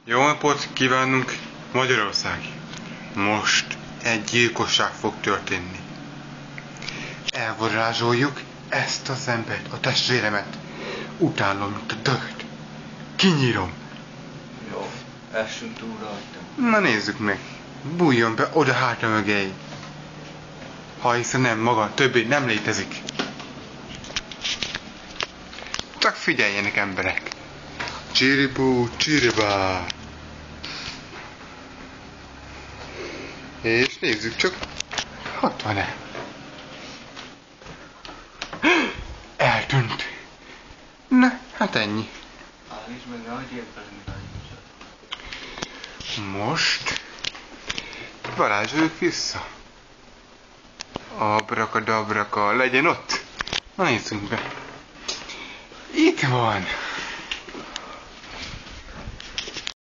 Jó napot kívánunk, Magyarország! Most egy gyilkosság fog történni. Elvarázsoljuk ezt az embert, a testvéremet. Utálom, mint a dögöt. Kinyírom. Jó, essünk túl rajta. Na nézzük meg. Bújjon be oda hátra mögé. Ha hiszen nem, maga többé nem létezik. Csak figyeljenek, emberek. Csiribú, csiribá. És nézzük csak, ott van-e. Eltűnt. Na, hát ennyi. Állítsd meg, ne hagyjél fel, Most varázsoljuk vissza. Abraka-dabraka, legyen ott. Na nézzünk be. Itt van.